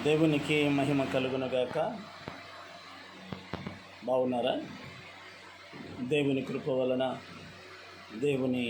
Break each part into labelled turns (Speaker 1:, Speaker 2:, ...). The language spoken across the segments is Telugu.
Speaker 1: దేవునికి మహిమ కలుగునుగాక. బాగున్నారా? దేవుని కృప వలన, దేవుని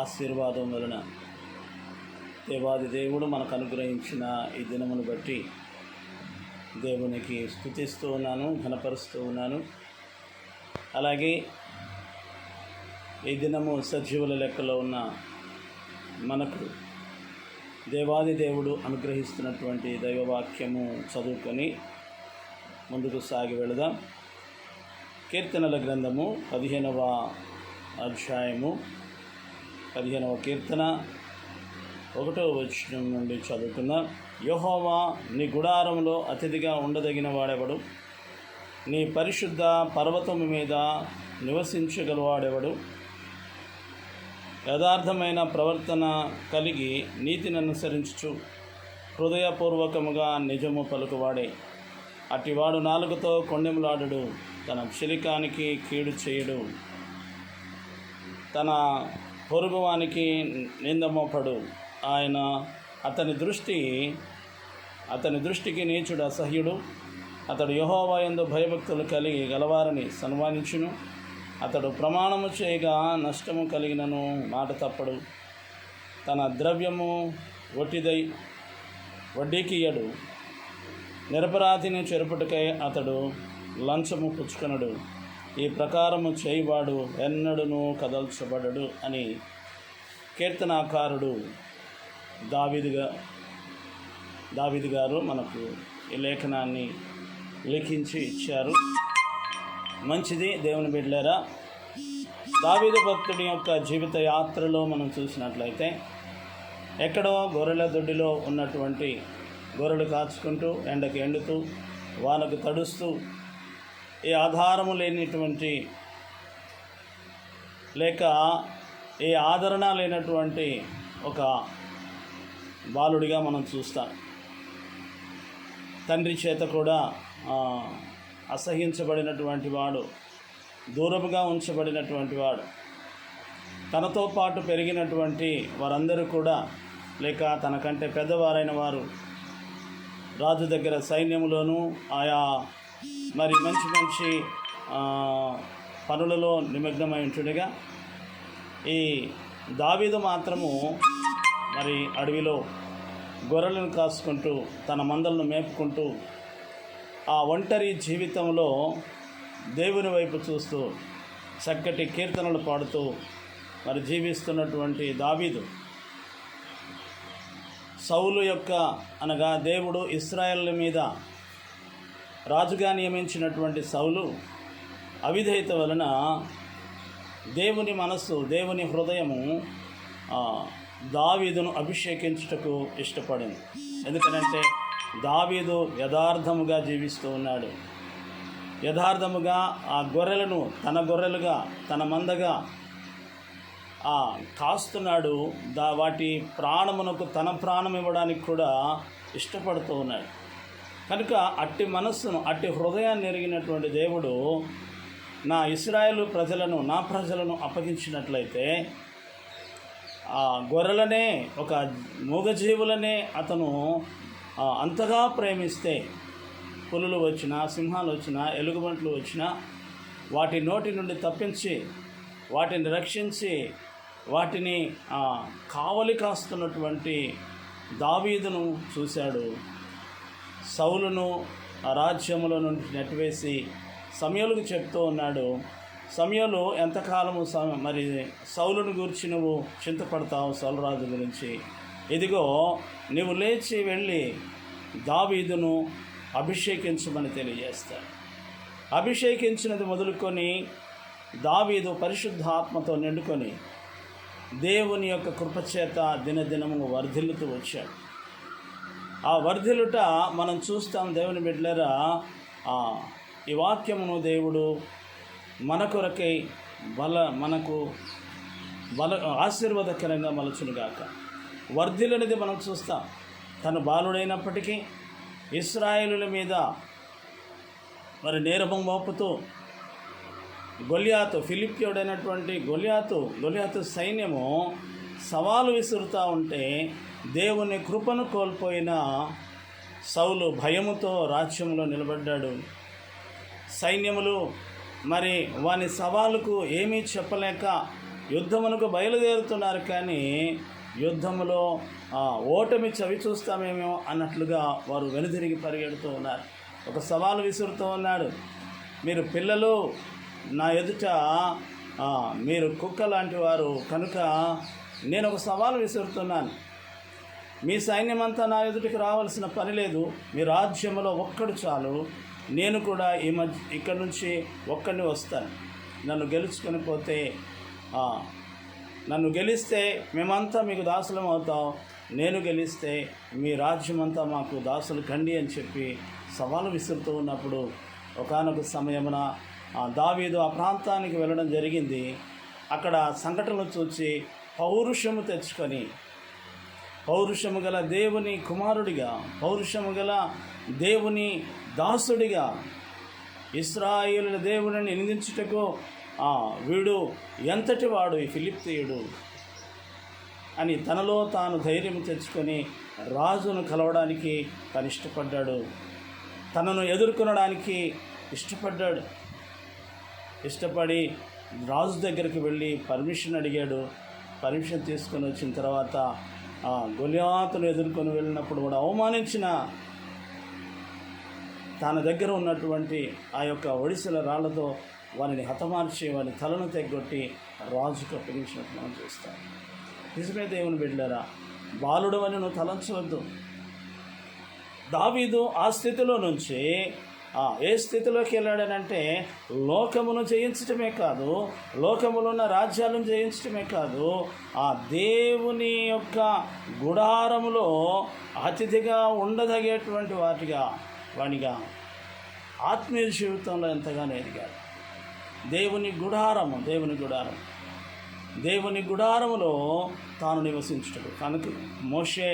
Speaker 1: ఆశీర్వాదం వలన, దేవాది దేవుడు మనకు అనుగ్రహించిన ఈ దినమును బట్టి దేవునికి స్తుతిస్తూ ఉన్నాను, ఘనపరుస్తూ ఉన్నాను. అలాగే ఈ దినము సజీవుల లెక్కలో ఉన్న మనకు దేవాది దేవుడు అనుగ్రహిస్తున్నటువంటి దైవవాక్యము చదువుకొని ముందుకు సాగి వెళదాం. కీర్తనల గ్రంథము 15వ అధ్యాయము 15వ కీర్తన 1వ వచనం నుండి చదువుకుందాం. యెహోవా, నీ గుడారంలో అతిథిగా ఉండదగిన వాడెవడు? నీ పరిశుద్ధ పర్వతము మీద నివసించగలవాడెవడు? యథార్థమైన ప్రవర్తన కలిగి నీతిని అనుసరించుచు హృదయపూర్వకముగా నిజము పలుకువాడే. అటివాడు నాలుగుతో కొండెములాడడు, తన చిలికానికి కీడు చేయడు, తన పొరుగువానికి నిందమోపడు. అతని దృష్టికి నీచుడు అసహ్యుడు. అతడు యెహోవా యందు భయభక్తులు కలిగి గలవారిని సన్మానించును. అతడు ప్రమాణము చేయగా నష్టము కలిగినను మాట తప్పడు. తన ద్రవ్యము వడ్డీకియ్యడు. నిరపరాధిని చెరుపుటకై అతడు లంచము పుచ్చుకొనడు. ఈ ప్రకారము చేయవాడు ఎన్నడూనూ కదల్చబడడు అని కీర్తనాకారుడు దావీదు గారు మనకు ఈ లేఖనాన్ని లిఖించి ఇచ్చారు. మంచిది దేవుని బిడ్డలారా, దావీదు భక్తుడి యొక్క జీవిత యాత్రలో మనం చూసినట్లయితే ఎక్కడో గొర్రెల దొడ్డిలో ఉన్నటువంటి గొర్రెలు కాచుకుంటూ, ఎండకు ఎండుతూ, వానకు తడుస్తూ, ఏ ఆధారము లేనిటువంటి లేక ఏ ఆదరణ లేనటువంటి ఒక బాలుడిగా మనం చూస్తాం. తండ్రి చేత కూడా అసహించబడినటువంటి వాడు, దూరముగా ఉంచబడినటువంటి వాడు. తనతో పాటు పెరిగినటువంటి వారందరూ కూడా, లేక తనకంటే పెద్దవారైన వారు రాజు దగ్గర సైన్యములోనూ ఆయా మంచి పనులలో నిమగ్నమై ఉంటుండగా, ఈ దావీదు మాత్రము అడవిలో గొర్రెలను కాసుకుంటూ, తన మందలను మేపుకుంటూ, ఆ ఒంటరి జీవితంలో దేవుని వైపు చూస్తూ చక్కటి కీర్తనలు పాడుతూ జీవిస్తున్నటువంటి దావీదు, సౌలు యొక్క అనగా దేవుడు ఇశ్రాయేలు మీద రాజుగా నియమించినటువంటి సౌలు అవిధేయత వలన దేవుని మనస్సు, దేవుని హృదయము దావీదును అభిషేకించుటకు ఇష్టపడింది. ఎందుకనంటే దావీదు యథార్థముగా జీవిస్తూ ఉన్నాడు. యథార్థముగా ఆ గొర్రెలను తన గొర్రెలుగా, తన మందగా కాస్తున్నాడు. వాటి ప్రాణమునకు తన ప్రాణం ఇవ్వడానికి కూడా ఇష్టపడుతూ ఉన్నాడు. కనుక అట్టి మనస్సును, అట్టి హృదయాన్ని ఎరిగినటువంటి దేవుడు నా ఇశ్రాయేలు ప్రజలను, నా ప్రజలను అప్పగించినట్లయితే ఆ గొర్రెలనే, ఒక మూగజీవులనే అతను అంతగా ప్రేమిస్తే, పులులు వచ్చినా, సింహాలు వచ్చినా, ఎలుగుబంట్లు వచ్చినా వాటి నోటి నుండి తప్పించి, వాటిని రక్షించి, వాటిని కావలి కాస్తున్నటువంటి దావీదును చూశాడు. సౌలును ఆ రాజ్యములో నుండి నెట్టివేసి సమూయేలుకు చెప్తూ ఉన్నాడు, సమూయేలు ఎంతకాలము సౌలును గురించి నువ్వు చింతపడతావు, సౌలురాజు గురించి? ఇదిగో నీవు లేచి వెళ్ళి దావీదును అభిషేకించమని తెలియజేస్తాడు. అభిషేకించినది మొదలుకొని దావీదు పరిశుద్ధాత్మతో నిండుకొని దేవుని యొక్క కృపచేత దినదినము వర్ధిల్లుతూ వచ్చాడు. ఆ వర్ధిల్లుట మనం చూస్తాం. దేవుని బిడ్డలారా, ఈ వాక్యమును దేవుడు మన కొరకై మనకు ఆశీర్వాదకరంగా మలచునుగాక. వర్ధిల్లనిది మనం చూస్తాం. తను బాలుడైనప్పటికీ ఇశ్రాయేలుల మీద నేరము మోపుతూ గొల్యాతు, ఫిలిప్పియుడైనటువంటి గొల్యాతు సైన్యము సవాలు విసురుతూ ఉంటే దేవుని కృపను కోల్పోయిన సౌలు భయముతో రాజ్యంలో నిలబడ్డాడు. సైన్యములు మరి వాని సవాలుకు ఏమీ చెప్పలేక యుద్ధమునకు బయలుదేరుతున్నారు, కానీ యుద్ధములో ఓటమి చవి చూస్తామేమో అన్నట్లుగా వారు వెనుదిరిగి పరిగెడుతూ ఉన్నారు. ఒక సవాలు విసురుతూ ఉన్నాడు, మీరు పిల్లలు నా ఎదుట మీరు కుక్క లాంటి వారు కనుక నేను ఒక సవాలు విసురుతున్నాను. మీ సైన్యమంతా నా ఎదుటికి రావాల్సిన పని లేదు, మీ రాజ్యంలో ఒక్కడు చాలు, నేను కూడా ఇక్కడి నుంచి ఒక్కడిని వస్తాను. నన్ను గెలిస్తే మేమంతా మీకు దాసులం అవుతాం, నేను గెలిస్తే మీ రాజ్యమంతా మాకు దాసులు కండి అని చెప్పి సవాలు విసురుతూ ఉన్నప్పుడు ఒకానొక సమయమున దావీదు ఆ ప్రాంతానికి వెళ్ళడం జరిగింది. అక్కడ సంఘటనలు చూసి పౌరుషము తెచ్చుకొని పౌరుషము గల దేవుని కుమారుడిగా, పౌరుషము గల దేవుని దాసుడిగా, ఇశ్రాయేలుల దేవుడిని నిందించుటకు వీడు ఎంతటి వాడు ఈ ఫిలిష్తీయుడు అని తనలో తాను ధైర్యం తెచ్చుకొని రాజును కలవడానికి తను ఇష్టపడ్డాడు, తనను ఎదుర్కొనడానికి ఇష్టపడి రాజు దగ్గరికి వెళ్ళి పర్మిషన్ అడిగాడు. పర్మిషన్ తీసుకొని వచ్చిన తర్వాత గొలియాతును ఎదుర్కొని వెళ్ళినప్పుడు కూడా అవమానించిన తన దగ్గర ఉన్నటువంటి ఆ యొక్క ఒడిసెల రాళ్లతో వారిని హతమార్చి వారి తలను తెగ్గొట్టి రాజుకు అప్పగించినట్టు మనం చూస్తాం. నిజమే దేవుని బిడ్డలారా, బాలుడు అని నువ్వు తలంచవద్దు. దావీదు ఆ స్థితిలో నుంచి ఏ స్థితిలోకి వెళ్ళాడనంటే లోకమును జయించటమే కాదు, లోకములో ఉన్న రాజ్యాలను జయించటమే కాదు, ఆ దేవుని యొక్క గుడారములో అతిథిగా ఉండదగేటువంటి వాడిగా ఆత్మీయ జీవితంలో ఎంతగానో ఎదిగాడు. దేవుని గుడారములో తాను నివసించుటకు. కనుక మోషే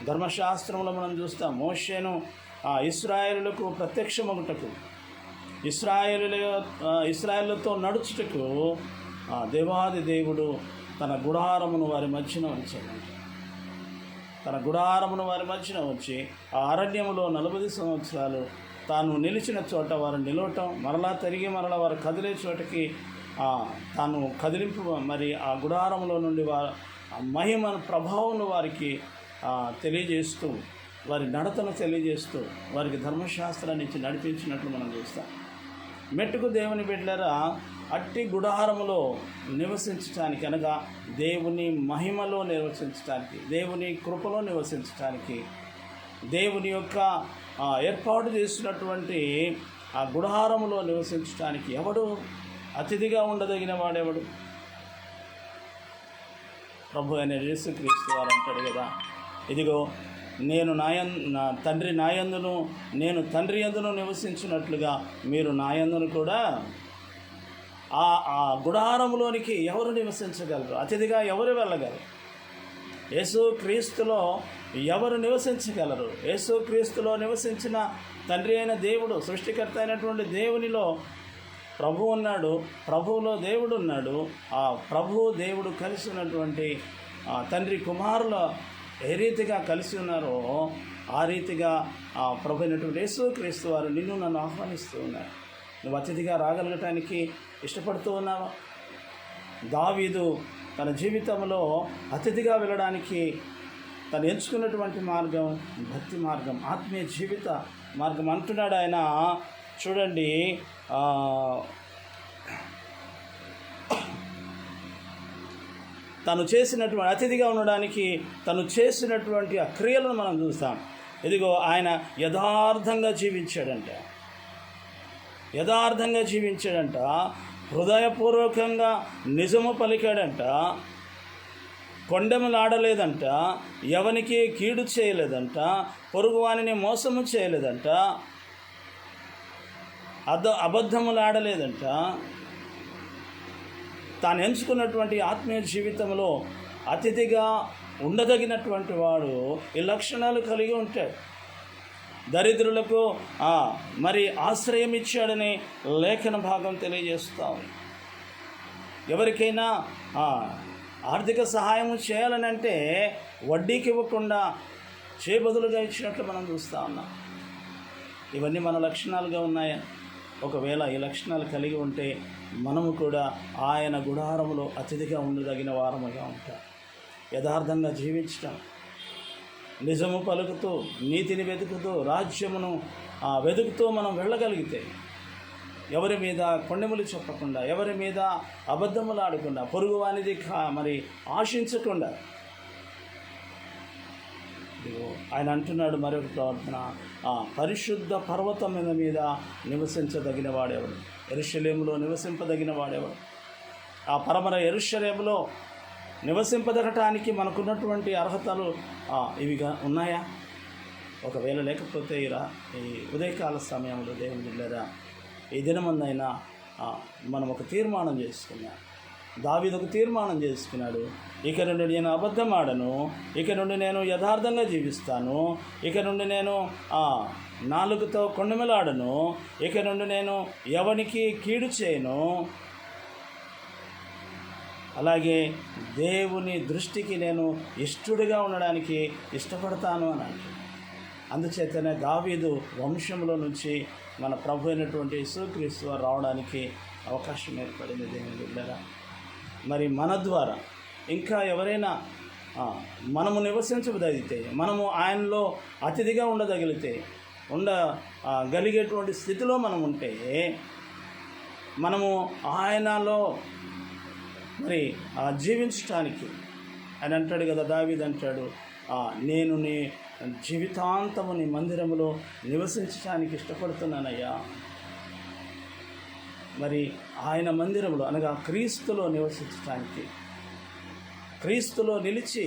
Speaker 1: ధర్మశాస్త్రంలో మనం చూస్తాం, మోషేను ఇశ్రాయేలులకు ప్రత్యక్షమగుటకు, ఇశ్రాయేలుతో నడుచుటకు దేవాది దేవుడు తన గుడారమును వారి మధ్యన ఉంచాడు. తన గుడారమును వారి మధ్యన వచ్చి ఆ అరణ్యములో 40 సంవత్సరాలు తాను నిలిచిన చోట వారు నిలవటం, మరలా వారు కదిలే చోటకి తాను కదిలింపు, మరి ఆ గుడారంలో నుండి మహిమను ప్రభావం వారికి తెలియజేస్తూ, వారి నడతను తెలియజేస్తూ, వారికి ధర్మశాస్త్రాన్ని ఇచ్చి నడిపించినట్లు మనం చూస్తాం. మెట్టుకు దేవుని బిడ్డలారా, అట్టి గుడారములో నివసించటానికి, అనగా దేవుని మహిమలో నివసించటానికి, దేవుని కృపలో నివసించటానికి, దేవుని యొక్క ఏర్పాటు చేసినటువంటి ఆ గుడారములో నివసించటానికి ఎవడు అతిథిగా ఉండదగిన వాడెవడు? ప్రభు అయిన యేసుక్రీస్తు వారు అంటాడు కదా, ఇదిగో నేను నా తండ్రి నాయందును, నేను తండ్రి యందును నివసించినట్లుగా మీరు నాయందును కూడా. ఆ గుడారములోనికి ఎవరు నివసించగలరు? అతిథిగా ఎవరు వెళ్ళగలరు? యేసుక్రీస్తులో ఎవరు నివసించగలరు? యేసుక్రీస్తులో నివసించిన తండ్రి అయిన దేవుడు, సృష్టికర్త అయినటువంటి దేవునిలో ప్రభు ఉన్నాడు, ప్రభువులో దేవుడు ఉన్నాడు. ఆ ప్రభువు దేవుడు కలిసి ఉన్నటువంటి తండ్రి కుమారుల ఏ రీతిగా కలిసి ఉన్నారో ఆ రీతిగా ప్రభు అయినటువంటి యేసుక్రీస్తు వారు నిన్ను నన్ను ఆహ్వానిస్తూ ఉన్నారు. నువ్వు అతిథిగా రాగలగటానికి ఇష్టపడుతూ ఉన్నావా? దావీదు తన జీవితంలో అతిథిగా వెళ్ళడానికి తను ఎంచుకున్నటువంటి మార్గం భక్తి మార్గం, ఆత్మీయ జీవిత మార్గం అంటున్నాడు ఆయన. చూడండి, తను చేసినటువంటి అతిథిగా ఉండడానికి తను చేసినటువంటి ఆ క్రియలను మనం చూస్తాం. ఇదిగో ఆయన యథార్థంగా జీవించాడంట, హృదయపూర్వకంగా నిజము పలికాడంట, కొండెములాడలేదంట, ఎవనికి కీడు చేయలేదంట, పొరుగువానిని మోసము చేయలేదంట, అబద్ధములాడలేదంట. తాను ఎంచుకున్నటువంటి ఆత్మీయ జీవితంలో అతిథిగా ఉండదగినటువంటి వాడు ఈ లక్షణాలు కలిగి ఉంటాడు. దరిద్రులకు మరి ఆశ్రయం ఇచ్చాడని లేఖన భాగం తెలియజేస్తాం. ఎవరికైనా ఆర్థిక సహాయం చేయాలని అంటే వడ్డీకి ఇవ్వకుండా చేబదులుగా ఇచ్చినట్లు మనం చూస్తూ ఉన్నాం. ఇవన్నీ మన లక్షణాలుగా ఉన్నాయా? ఒకవేళ ఈ లక్షణాలు కలిగి ఉంటే మనము కూడా ఆయన గుడారములో అతిథిగా ఉండదగిన వారముగా ఉంటాం. యథార్థంగా జీవించటం, నిజము పలుకుతూ, నీతిని వెతుకుతూ, రాజ్యమును వెతుకుతూ మనం వెళ్ళగలిగితే, ఎవరి మీద కొండెములు చెప్పకుండా, ఎవరి మీద అబద్ధములు ఆడకుండా, పొరుగు వానిది మరి ఆశించకుండా. ఆయన అంటున్నాడు మరొక ప్రవర్తన, పరిశుద్ధ పర్వతం మీద నివసించదగిన వాడెవడు? యెరూషలేములో నివసింపదగిన వాడెవడు? ఆ పరమర యెరూషలేములో నివసింపదగటానికి మనకున్నటువంటి అర్హతలు ఇవిగా ఉన్నాయా? ఒకవేళ లేకపోతే ఈ ఉదయకాల సమయంలో దేవుని బిడ్డలారా, ఈ దినమందైనా మనం ఒక తీర్మానం చేసుకున్నాం. దావీదు ఒక తీర్మానం చేసుకున్నాడు. ఇక నుండి నేను అబద్ధం ఆడను, ఇక నుండి నేను యథార్థంగా జీవిస్తాను, ఇక నుండి నేను నాలుగుతో కొండమెలాడను, ఇక నుండి నేను ఎవనికి కీడు చేయను, అలాగే దేవుని దృష్టికి నేను ఇష్టడుగా ఉండడానికి ఇష్టపడతాను అని అంటాడు. అందుచేతనే దావీదు వంశంలో నుంచి మన ప్రభు అయినటువంటి యేసుక్రీస్తు వారు రావడానికి అవకాశం ఏర్పడింది. దేవుని బిడ్డలారా, మరి మన ద్వారా ఇంకా ఎవరైనా మనము నివసించగలిగితే, మనము ఆయనలో అతిథిగా ఉండగలిగేటువంటి స్థితిలో మనం ఉంటే, మనము ఆయనలో మరి జీవించటానికి ఆయన అంటాడు కదా, దావీదు అంటాడు, నేను నీ జీవితాంతము నీ మందిరములో నివసించడానికి ఇష్టపడుతున్నానయ్యా. మరి ఆయన మందిరంలో అనగా క్రీస్తులో నివసించడానికి, క్రీస్తులో నిలిచి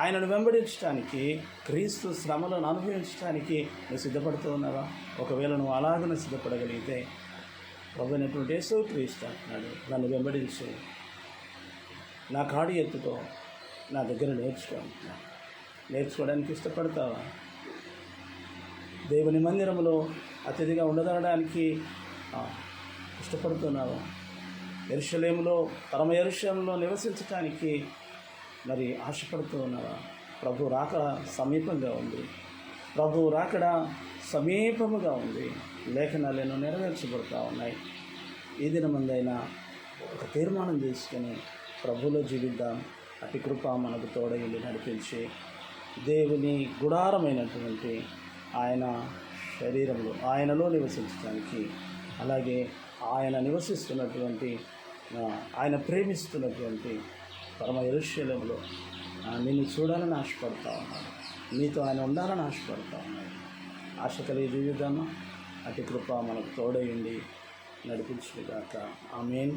Speaker 1: ఆయనను వెంబడించడానికి, క్రీస్తు శ్రమలను అనుభవించడానికి నువ్వు సిద్ధపడుతూ ఉన్నావా? ఒకవేళ నువ్వు అలాగనే సిద్ధపడగలిగితే, ప్రభు అయినటువంటి యేసుక్రీస్తు అంటున్నాడు, నన్ను వెంబడించు, నా కాడి ఎత్తుతో నా దగ్గర నేర్చుకోవడానికి ఇష్టపడతావా? దేవుని మందిరంలో అతిథిగా ఉండదనడానికి ఇష్టపడుతున్నావా? యెరూషలేములో, పరమ యెరూషలేములో నివసించడానికి మరి ఆశపడుతూ ఉన్నావా? ప్రభు రాకడ సమీపంగా ఉంది. ప్రభు రాకడ సమీపముగా ఉంది. లేఖనాలను నెరవేర్చబడుతూ ఉన్నాయి. ఈ దినమందైనా ఒక తీర్మానం చేసుకొని ప్రభులో జీవిద్దాం. అతి కృప మనకు తోడైంది నడిపించి, దేవుని గుడారమైనటువంటి ఆయన శరీరంలో, ఆయనలో నివసించడానికి, అలాగే ఆయన నివసిస్తున్నటువంటి, ఆయన ప్రేమిస్తున్నటువంటి పరమ యెరూషలేములో నిన్ను చూడాలని ఆశపడతా ఉన్నాడు. నీతో ఆయన ఉండాలని ఆశపడతా ఉన్నాడు. ఆశ కలిగి జీవిద్దామా? అతి కృప మనకు తోడైంది నడిపించుగాక. ఆమేన్.